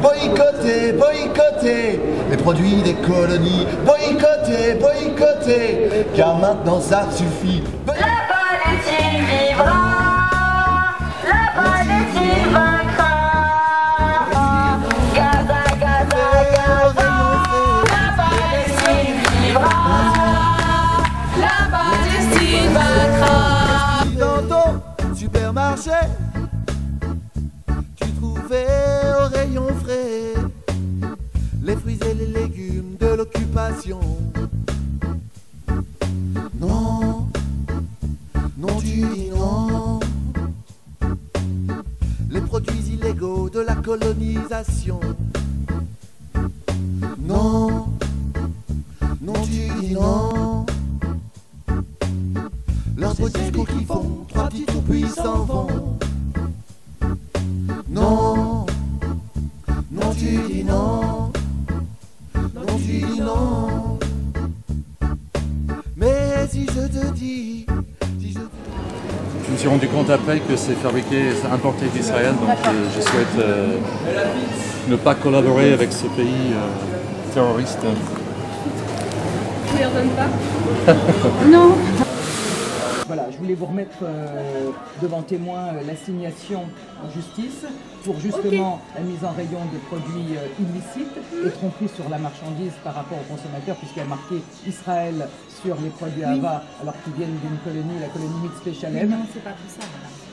boycottez, boycottez les produits des colonies, boycottez, boycottez, car maintenant ça suffit. La Palestine vivra, la Palestine vaincra. Gaza, Gaza, Gaza, la Palestine vivra, la Palestine vaincra. Dans ton supermarché, tu trouvais au rayon frais les fruits et les légumes de l'occupation. Non, non tu dis non. Les produits illégaux de la colonisation. Non, non tu dis non. Leurs beaux discours qui font 3 petits tours puis s'en vont. Non, non tu dis non. Non tu dis non. Mais si je te dis, Je me suis rendu compte après que c'est fabriqué, c'est importé d'Israël, donc je souhaite ne pas collaborer avec ce pays terroriste. Tu les redonnes pas? Non. Voilà, je voulais vous remettre devant témoin l'assignation en justice pour justement la mise en rayon de produits illicites et tromperies sur la marchandise par rapport aux consommateurs, puisqu'il y a marqué Israël sur les produits Ava alors qu'ils viennent d'une colonie, la colonie Mitzpeh Shalem. Non, c'est pas tout ça.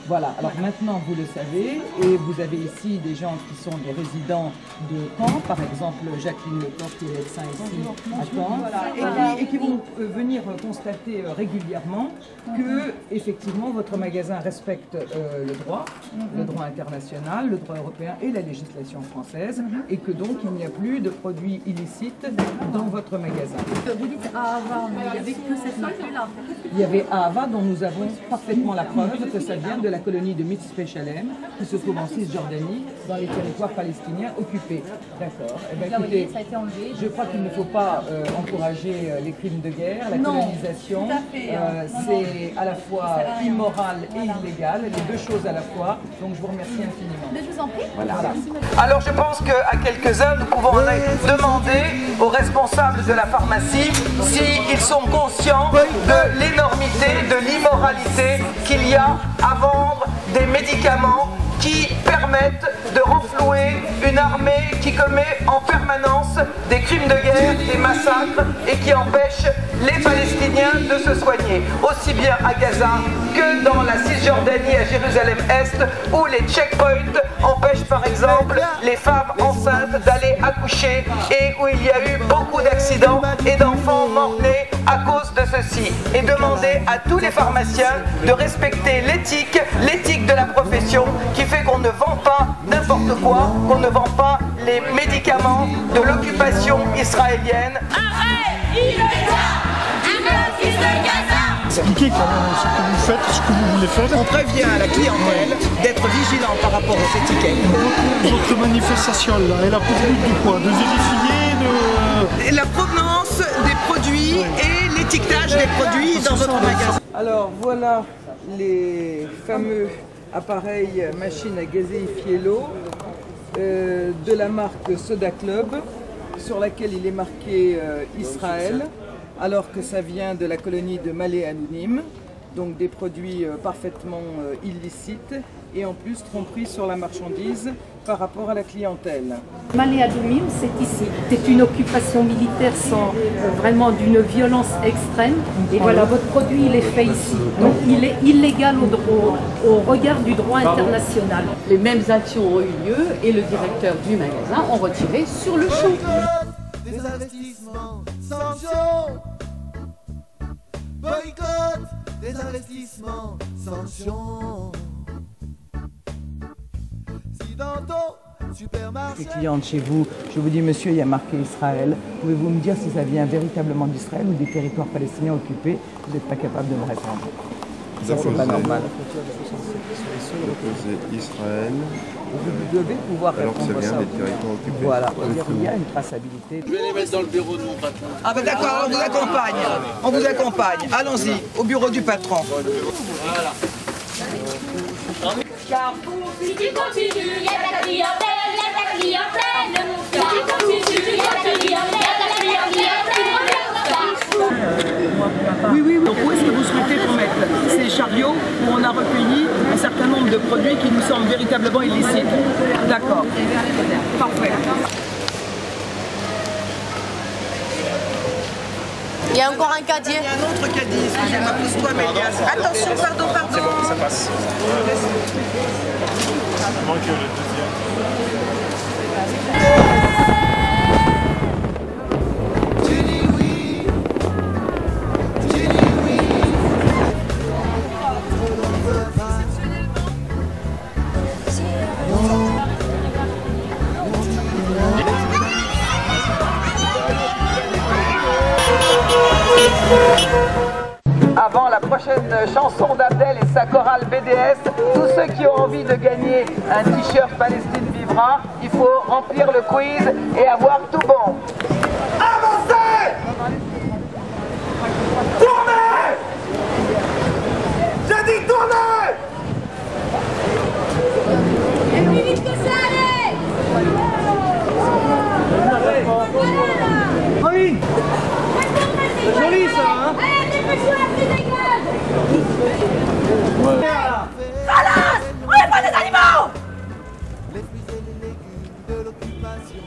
Voilà, alors maintenant vous le savez, et vous avez ici des gens qui sont des résidents de Caen, par exemple Jacqueline Lecor qui est médecin ici à Caen, et qui vont venir constater régulièrement que effectivement votre magasin respecte le droit international, le droit européen et la législation française, et que donc il n'y a plus de produits illicites dans votre magasin. Vous dites Ava, mais il n'y avait que cette marque-là. Il y avait Ava dont nous avons parfaitement la preuve que ça vient de la colonie de Mitzpeh Shalem, qui se trouve en Cisjordanie, dans les territoires palestiniens occupés. D'accord. Eh bien, écoutez, ça a été enlevé. je crois qu'il ne faut pas encourager les crimes de guerre, la colonisation. C'est à la fois immoral et illégal, les deux choses à la fois. Donc je vous remercie infiniment. Je vous en prie. Voilà. Alors je pense qu'à quelques-uns, nous pouvons demander aux responsables de la pharmacie s'ils sont conscients de l'énormité, de l'immoralité qu'il y a à vendre des médicaments qui permettent de renflouer une armée qui commet en permanence des crimes de guerre, des massacres et qui empêche les Palestiniens de se soigner, aussi bien à Gaza que dans la Cisjordanie à Jérusalem-Est, où les checkpoints empêchent par exemple les femmes enceintes d'aller accoucher et où il y a eu beaucoup d'accidents et d'enfants morts-nés à cause de ceci. Et demander à tous les pharmaciens de respecter l'éthique de la profession qui fait qu'on ne vend pas n'importe quoi, qu'on ne vend pas les médicaments de l'occupation israélienne. Expliquez quand même ce que vous faites, ce que vous voulez faire. On prévient la clientèle d'être vigilant par rapport aux étiquettes. Votre manifestation là, elle a pour but de quoi? De vérifier la provenance des produits et l'étiquetage des produits dans votre magasin. Alors voilà les fameux appareils machines à gazéifier l'eau de la marque Soda Club, sur laquelle il est marqué Israël, alors que ça vient de la colonie de Malé Anounim, donc des produits parfaitement illicites et en plus tromperie sur la marchandise par rapport à la clientèle. Malé Adumim, c'est ici. C'est une occupation militaire sans vraiment d'une violence extrême. Et voilà, votre produit, il est fait ici. Donc il est illégal au regard du droit international. Les mêmes actions ont eu lieu et le directeur du magasin ont retiré sur le champ. Des investissements, sanctions. Boycott des investissements, sanctions. Si dans ton supermarché... Les clientes chez vous, je vous dis monsieur, il y a marqué Israël. Pouvez-vous me dire si ça vient véritablement d'Israël ou des territoires palestiniens occupés? Vous n'êtes pas capable de me répondre. C'est pas normal. C'est Israël. Vous devez pouvoir alors répondre que ça ça. vient des territoires occupés. Voilà, il y a une traçabilité. Je vais les mettre dans le bureau de mon patron. Ah ben d'accord, on vous accompagne. On vous accompagne. Allons-y, au bureau du patron. Voilà. Car si tu continues, il y a ta clientèle, de produits qui nous semblent véritablement illicites. D'accord. Parfait. Il y a encore un caddie. Il y a un autre caddie, excusez-moi, pousse-toi, Mélias. Attention, pardon. C'est bon, ça passe. Il manque le deuxième. Avant la prochaine chanson d'Abdel et sa chorale BDS, tous ceux qui ont envie de gagner un t-shirt Palestine Vivra, il faut remplir le quiz et avoir tout bon. Avancez! Tournez! J'ai dit tournez! Et plus vite que ça, allez! Oui! C'est joli ça, hein? Allez, dépêche-toi, la petite dégage! Salas! On n'est pas des animaux! Les fruits et les légumes de l'occupation.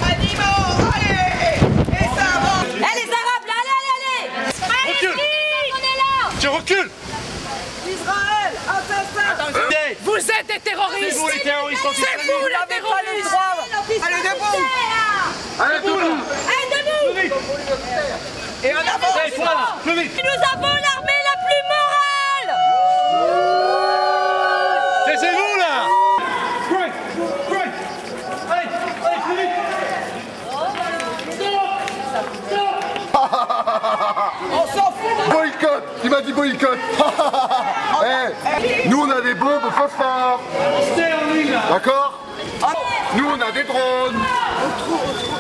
Animaux, allez! Et ça avance! Eh, les Arabes, là, allez! Recule! On est là! Tu recules! Israël, assassin! Vous êtes des terroristes! C'est vous les terroristes C'est vous les terroristes! Allez, debout! Allez, debout! Allez, debout! Et en avant! Allez, toi là! Plus vite! Nous avons l'armée la plus morale! C'est vous là! Break! Break! Allez, plus vite! On s'en fout! Boycott! Il m'a dit boycott! Nous on a des bombes phosphore! D'accord? Nous on a des drones!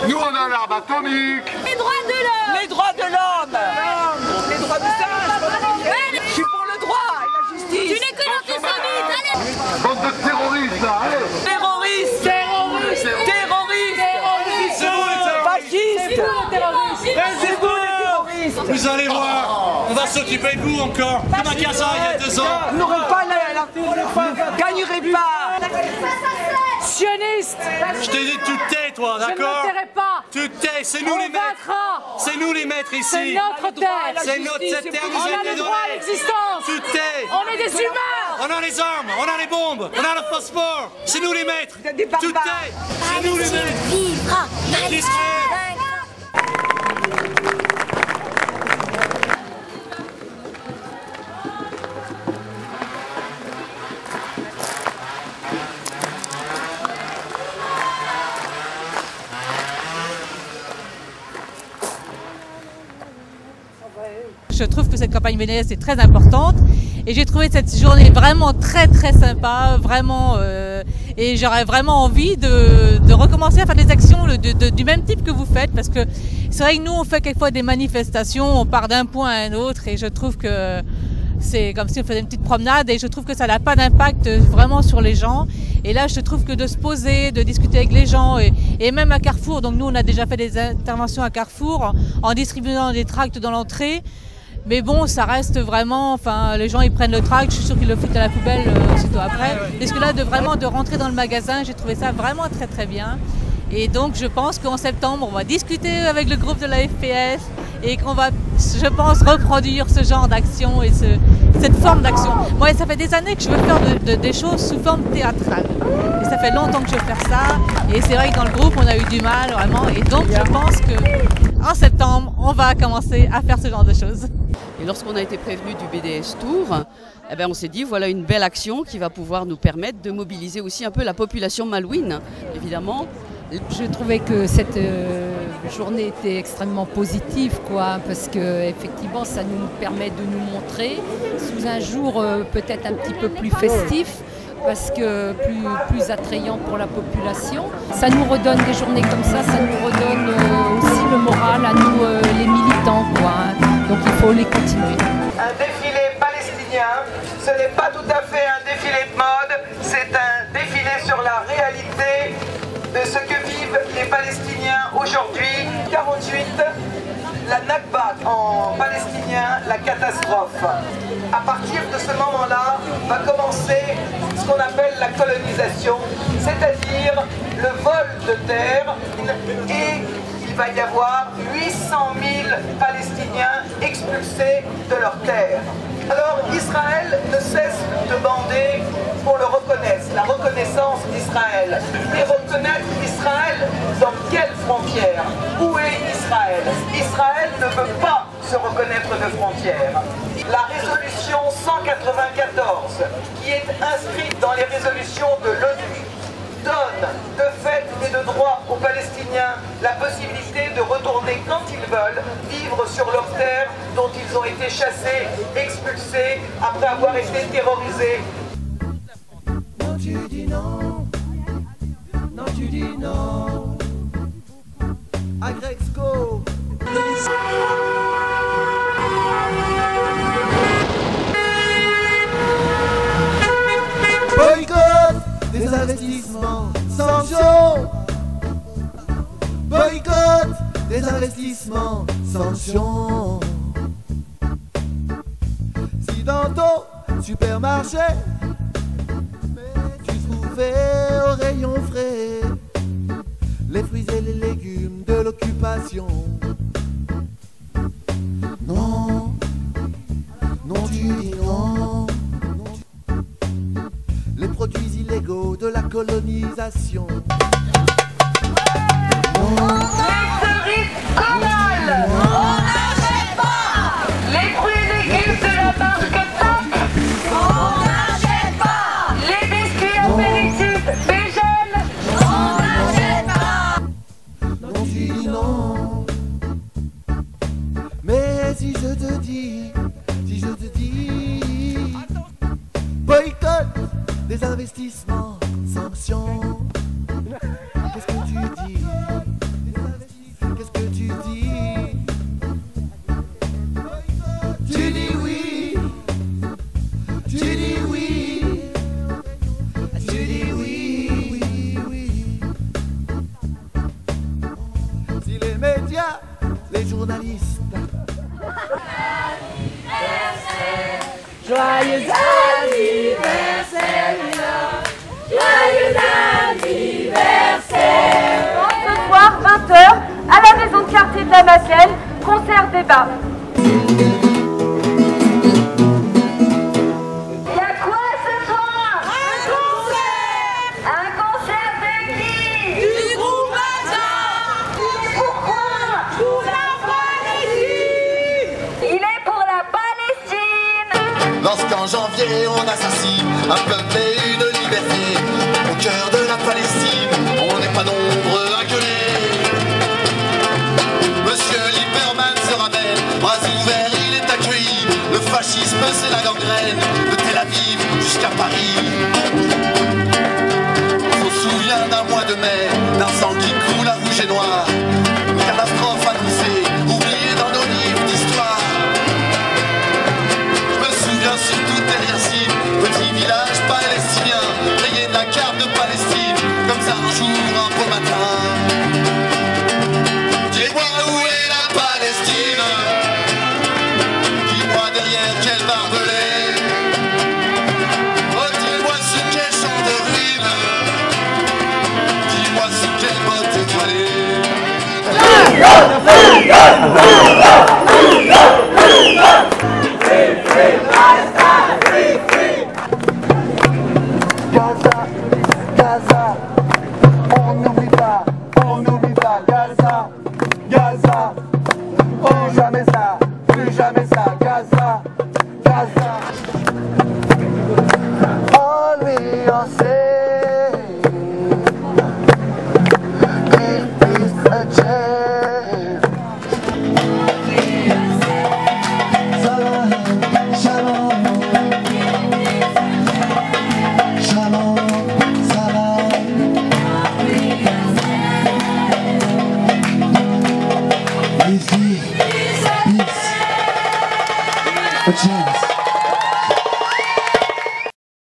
Nous on a un arme atomique! Les droits de l'homme! Les droits de l'homme! Les droits du singe! Je suis pour le droit et la justice! Tu n'es que l'antisémite! Allez! Bande de terroristes là! Allez! Terroristes! Terroristes! Terroristes! C'est vous les terroristes! Fascistes! C'est vous les terroristes! Vous allez voir! On va s'occuper de vous encore! Comme à Gaza il y a 2 ans! Vous n'aurez pas gagnerez pas! Sioniste! Je t'ai dit tu te tais toi, Je ne d'accord? me tairai pas! Tu te tais, c'est On nous les maîtres! vaincra! C'est nous les maîtres ici! C'est notre terre! C'est notre cette terre nous On a a été le droit à donnée! l'existence! Tu te tais! On est des humains! On a les armes, on a les bombes, on a le phosphore! C'est nous les maîtres! Vous êtes des Tu te barbares. tais! C'est nous les maîtres! Vivra! Israël! Je trouve que cette campagne BDS est très importante et j'ai trouvé cette journée vraiment très sympa, vraiment et j'aurais vraiment envie de recommencer à faire des actions du même type que vous faites, parce que c'est vrai que nous on fait quelquefois des manifestations, on part d'un point à un autre et je trouve que c'est comme si on faisait une petite promenade et je trouve que ça n'a pas d'impact vraiment sur les gens. Et là je trouve que de se poser, de discuter avec les gens et même à Carrefour, donc nous on a déjà fait des interventions à Carrefour en distribuant des tracts dans l'entrée. Mais bon, ça reste vraiment, enfin, les gens ils prennent le tract, je suis sûre qu'ils le foutent à la poubelle aussitôt après. Parce que là, de rentrer dans le magasin, j'ai trouvé ça vraiment très bien. Et donc, je pense qu'en septembre, on va discuter avec le groupe de la FPS et qu'on va, je pense, reproduire ce genre d'action et cette forme d'action. Moi, ça fait des années que je veux faire des choses sous forme théâtrale. Et ça fait longtemps que je veux faire ça. Et c'est vrai que dans le groupe, on a eu du mal, vraiment. Et donc, je pense qu'en septembre, on va commencer à faire ce genre de choses. Et lorsqu'on a été prévenu du BDS Tour, eh ben on s'est dit voilà une belle action qui va pouvoir nous permettre de mobiliser aussi un peu la population malouine, évidemment. Je trouvais que cette journée était extrêmement positive, quoi, parce que effectivement ça nous permet de nous montrer sous un jour peut-être un petit peu plus festif, parce que plus attrayant pour la population. Ça nous redonne des journées comme ça nous redonne aussi le moral à nous les militants, quoi. Donc il faut les continuer. Un défilé palestinien, ce n'est pas tout à fait un défilé de mode, c'est un défilé sur la réalité de ce que vivent les Palestiniens aujourd'hui. 48, la Nakba en palestinien, la catastrophe. À partir de ce moment-là, va commencer ce qu'on appelle la colonisation, c'est-à-dire le vol de terre, et il va y avoir 800 000 Palestiniens expulsés de leurs terres. Alors Israël ne cesse de demander qu'on le reconnaisse, la reconnaissance d'Israël. Mais reconnaître Israël dans quelles frontières? Où est Israël? Israël ne veut pas se reconnaître de frontières. La résolution 194, qui est inscrite dans les résolutions de l'ONU, donne de fait et de droit aux Palestiniens la possibilité de retourner quand ils veulent vivre sur leurs terres dont ils ont été chassés, expulsés, après avoir été terrorisés. Non, tu dis non. Non, tu dis non. Agrexco. Boycott des investissements, sanctions. Boycott des investissements, sanctions. Si dans ton supermarché tu trouvais au rayon frais les fruits et les légumes de l'occupation, non, non tu dis non. Les produits illégaux de la colonisation. Les cerises Conal, on n'achète pas. Les fruits et légumes de la marque Top, on n'achète pas. Les biscuits apéritifs Bégel, on n'achète pas. Non, tu dis non. Mais si je te dis, boycott des investissements, sanctions. Qu'est-ce que tu dis? Qu'est-ce que tu dis? Tu dis oui. Tu dis oui. Tu dis oui, oui, oui. Si les médias, les journalistes. Joyeux anniversaire, joyeux anniversaire. Ce soir, 20h, à la maison de quartier de la Macienne, concert débat. Il y a quoi ce soir? Un concert. Un concert de qui? Du groupe Hazard. Pourquoi? Pour la Palestine. Il est pour la Palestine. Lorsqu'en janvier on assassine un peuple et une liberté au cœur de la Palestine, on n'est pas nombreux à gueuler. Monsieur Lieberman se ramène, bras ouverts il est accueilli. Le fascisme c'est la gangrène, de Tel Aviv jusqu'à Paris. On se souvient d'un mois de mai, d'un sang qui coule à rouge et noir. Une catastrophe annoncée, oubliée dans nos livres d'histoire. Surtout derrière Yassine, petit village palestinien, rayé de la carte de Palestine, comme ça un jour, un beau matin. Dis-moi où est la Palestine? Dis-moi derrière quel barbelé? Oh, dis-moi sous quel champ de ruines? Dis-moi sous quelle botte étoilée?